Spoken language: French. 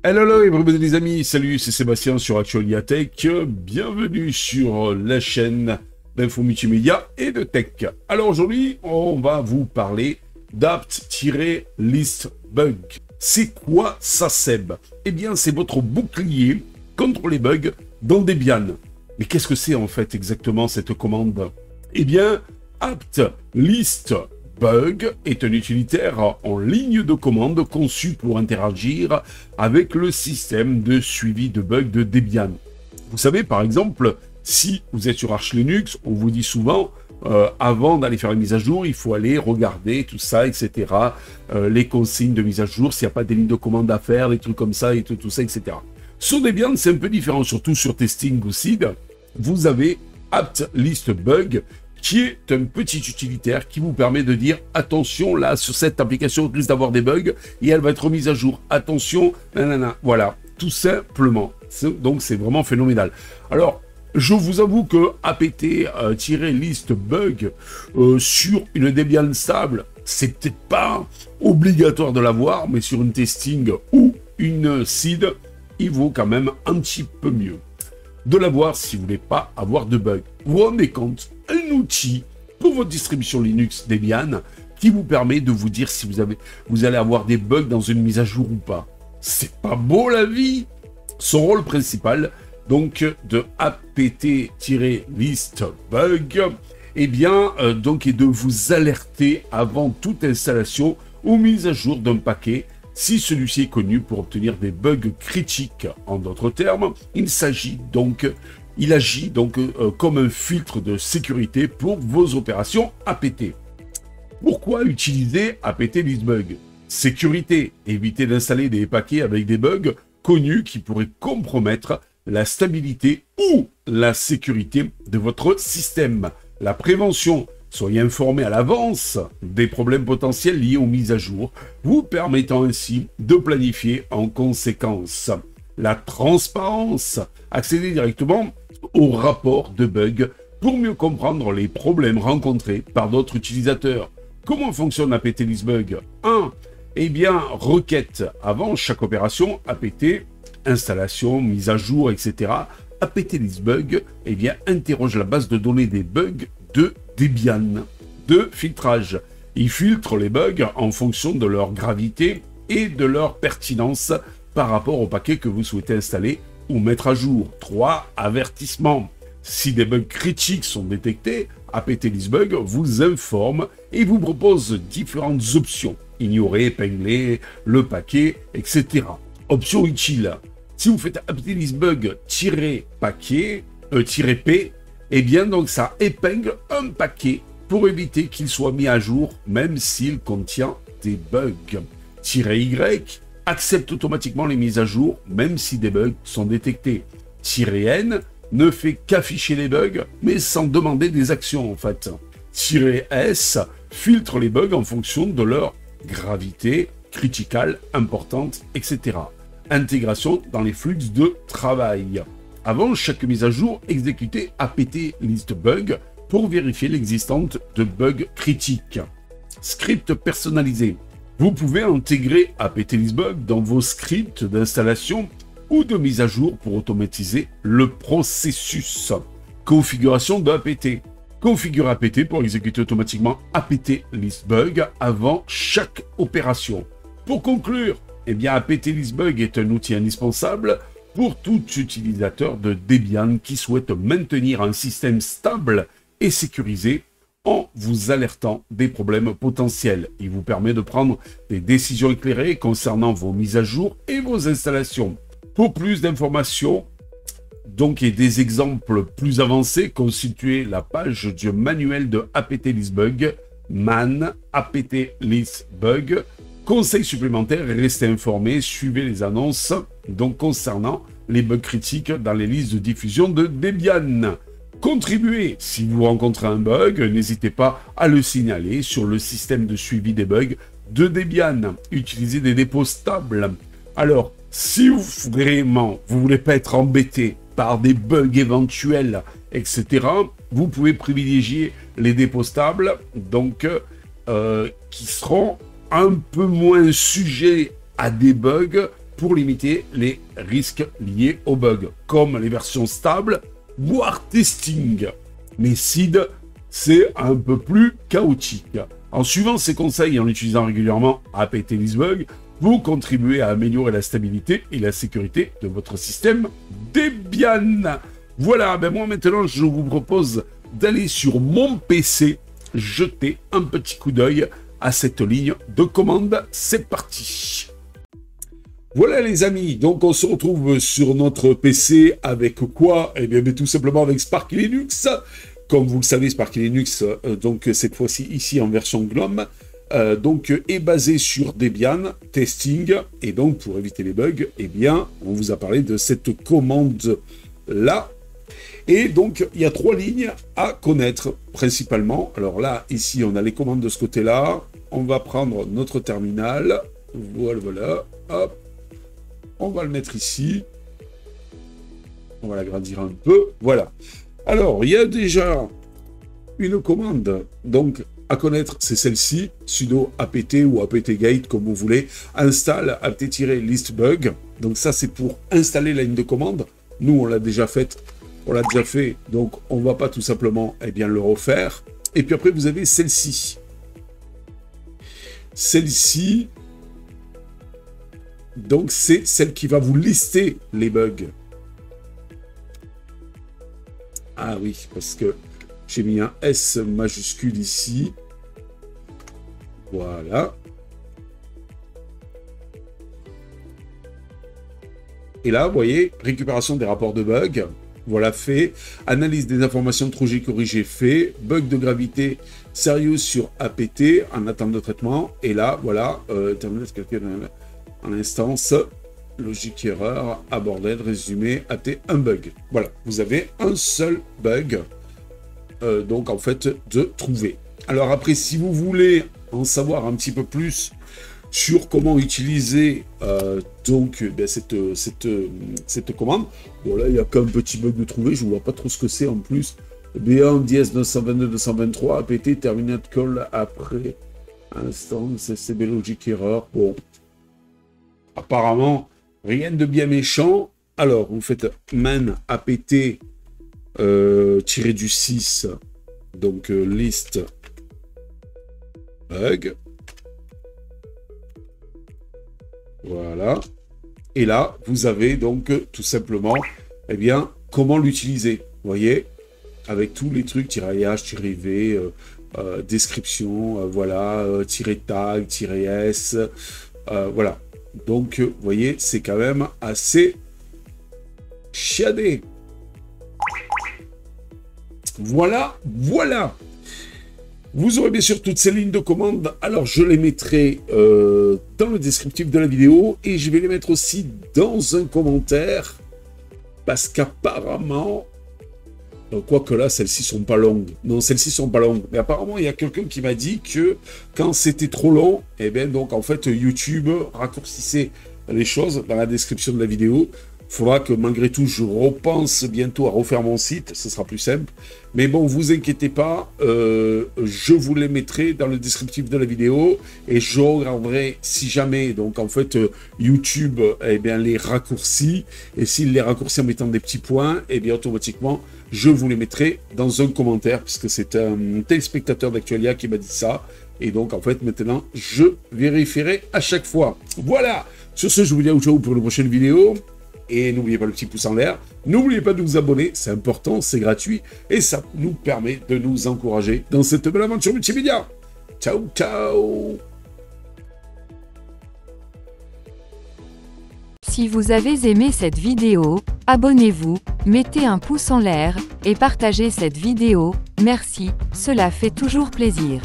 Hello, hello, et bienvenue les amis, salut, c'est Sébastien sur Actualia Tech, bienvenue sur la chaîne d'info multimédia et de tech. Alors aujourd'hui, on va vous parler d'apt-list bug. C'est quoi ça, Seb? Eh bien, c'est votre bouclier contre les bugs dans Debian. Mais qu'est-ce que c'est en fait exactement cette commande? Eh bien, apt-list bug est un utilitaire en ligne de commande conçu pour interagir avec le système de suivi de bugs de Debian. Vous savez, par exemple, si vous êtes sur Arch Linux, on vous dit souvent, avant d'aller faire une mise à jour, il faut aller regarder tout ça, etc. Les consignes de mise à jour, s'il n'y a pas des lignes de commande à faire, des trucs comme ça, et tout ça, etc. Sur Debian, c'est un peu différent, surtout sur Testing ou Seed. Vous avez apt-list bug, qui est un petit utilitaire qui vous permet de dire attention, là, sur cette application, on risque d'avoir des bugs et elle va être remise à jour. Attention, nanana. Voilà, tout simplement. Donc, c'est vraiment phénoménal. Alors, je vous avoue que apt-list bug sur une Debian stable, c'est peut-être pas obligatoire de l'avoir, mais sur une testing ou une seed, il vaut quand même un petit peu mieux de l'avoir si vous voulez pas avoir de bugs. Vous vous rendez compte, un outil pour votre distribution Linux Debian qui vous permet de vous dire si vous allez avoir des bugs dans une mise à jour ou pas. C'est pas beau la vie. Son rôle principal, donc, de apt-list bug, eh bien, donc, est de vous alerter avant toute installation ou mise à jour d'un paquet si celui-ci est connu pour obtenir des bugs critiques. En d'autres termes, il agit donc comme un filtre de sécurité pour vos opérations apt. Pourquoi utiliser apt-list bug? Sécurité, éviter d'installer des paquets avec des bugs connus qui pourraient compromettre la stabilité ou la sécurité de votre système. La prévention, soyez informé à l'avance des problèmes potentiels liés aux mises à jour, vous permettant ainsi de planifier en conséquence. La transparence, accéder directement au rapport de bugs pour mieux comprendre les problèmes rencontrés par d'autres utilisateurs. Comment fonctionne apt-list bug? 1. Eh bien, requête avant chaque opération, apt, installation, mise à jour, etc. apt-list bug, eh bien, interroge la base de données des bugs de Debian. 2. Filtrage. Il filtre les bugs en fonction de leur gravité et de leur pertinence par rapport au paquet que vous souhaitez installer ou mettre à jour. 3. Avertissement. Si des bugs critiques sont détectés, apt-list bug vous informe et vous propose différentes options. Ignorer, épingler le paquet, etc. Option utile. Si vous faites apt-list bug-paquet, -p, eh bien donc ça épingle un paquet pour éviter qu'il soit mis à jour même s'il contient des bugs. -y, accepte automatiquement les mises à jour même si des bugs sont détectés. -n, ne fait qu'afficher les bugs mais sans demander des actions en fait. -s, filtre les bugs en fonction de leur gravité, criticale, importante, etc. Intégration dans les flux de travail. Avant chaque mise à jour, exécutez apt-list bug pour vérifier l'existence de bugs critiques. Script personnalisé. Vous pouvez intégrer apt-list bug dans vos scripts d'installation ou de mise à jour pour automatiser le processus. Configuration de apt. Configure apt pour exécuter automatiquement apt-list bug avant chaque opération. Pour conclure, eh bien, apt-list bug est un outil indispensable pour tout utilisateur de Debian qui souhaite maintenir un système stable et sécurisé en vous alertant des problèmes potentiels. Il vous permet de prendre des décisions éclairées concernant vos mises à jour et vos installations. Pour plus d'informations, donc, et des exemples plus avancés, constituez la page du manuel de apt-list bug, man apt-list bug. Conseils supplémentaires, restez informés, suivez les annonces donc concernant les bugs critiques dans les listes de diffusion de Debian. Contribuez, si vous rencontrez un bug, n'hésitez pas à le signaler sur le système de suivi des bugs de Debian. Utilisez des dépôts stables. Alors, si vraiment vous voulez pas être embêté par des bugs éventuels, etc., vous pouvez privilégier les dépôts stables, donc qui seront un peu moins sujets à des bugs pour limiter les risques liés aux bugs, comme les versions stables, voire testing. Mais SID, c'est un peu plus chaotique. En suivant ces conseils et en utilisant régulièrement apt listbug, vous contribuez à améliorer la stabilité et la sécurité de votre système Debian. Voilà, ben moi maintenant je vous propose d'aller sur mon PC, jeter un petit coup d'œil à cette ligne de commande. C'est parti. Voilà les amis, donc on se retrouve sur notre PC avec quoi? Eh bien tout simplement avec Sparky Linux. Comme vous le savez, Sparky Linux, donc cette fois-ci ici en version GNOME, donc est basé sur Debian, testing, et donc pour éviter les bugs, eh bien on vous a parlé de cette commande-là. Et donc il y a 3 lignes à connaître principalement. Alors là, ici on a les commandes de ce côté-là. On va prendre notre terminal, voilà, hop. On va le mettre ici. On va l'agrandir un peu. Voilà. Alors, il y a déjà une commande donc à connaître, c'est celle-ci, sudo apt ou apt-get, comme vous voulez. Installe apt-listbug. Donc ça, c'est pour installer la ligne de commande. Nous, on l'a déjà fait, donc on ne va pas tout simplement le refaire. Et puis après, vous avez celle-ci. Celle-ci, donc c'est celle qui va vous lister les bugs. Ah oui, parce que j'ai mis un S majuscule ici. Voilà. Et là, vous voyez, récupération des rapports de bugs. Voilà, fait. Analyse des informations trouvées corrigées, fait. Bug de gravité sérieux sur apt en attente de traitement. Et là, voilà, terminé de calcul en instance. Logique erreur, aborded, résumé, apt, un bug. Voilà, vous avez un seul bug, donc en fait, de trouver. Alors après, si vous voulez en savoir un petit peu plus sur comment utiliser cette commande, bon là, il n'y a qu'un petit bug de trouver, je ne vois pas trop ce que c'est en plus. B1, DS 922-223, apt, terminate call après instance, CB logique erreur. Bon, apparemment, rien de bien méchant. Alors, vous faites man apt tiré du 6, donc list bug. Voilà. Et là, vous avez donc tout simplement, comment l'utiliser. Vous voyez, avec tous les trucs, -h, -v, description, voilà, -tag, -s, voilà. Donc, vous voyez, c'est quand même assez chiadé. Voilà, voilà. Vous aurez bien sûr toutes ces lignes de commande. Alors, je les mettrai dans le descriptif de la vidéo et je vais les mettre aussi dans un commentaire parce qu'apparemment, quoique là, celles-ci sont pas longues. Non, celles-ci sont pas longues. Mais apparemment, il y a quelqu'un qui m'a dit que quand c'était trop long, donc en fait, YouTube raccourcissait les choses dans la description de la vidéo. Il faudra que malgré tout, je repense bientôt à refaire mon site, ce sera plus simple. Mais bon, vous inquiétez pas, je vous les mettrai dans le descriptif de la vidéo et je regarderai si jamais, donc en fait, YouTube les raccourcit. Et s'il les raccourcit en mettant des petits points, automatiquement, je vous les mettrai dans un commentaire, puisque c'est un téléspectateur d'Actualia qui m'a dit ça. Et donc, en fait, maintenant, je vérifierai à chaque fois. Voilà. Sur ce, je vous dis à ciao pour une prochaine vidéo. Et n'oubliez pas le petit pouce en l'air. N'oubliez pas de vous abonner, c'est important, c'est gratuit. Et ça nous permet de nous encourager dans cette belle aventure multimédia. Ciao, ciao. Si vous avez aimé cette vidéo, abonnez-vous, mettez un pouce en l'air, et partagez cette vidéo. Merci, cela fait toujours plaisir.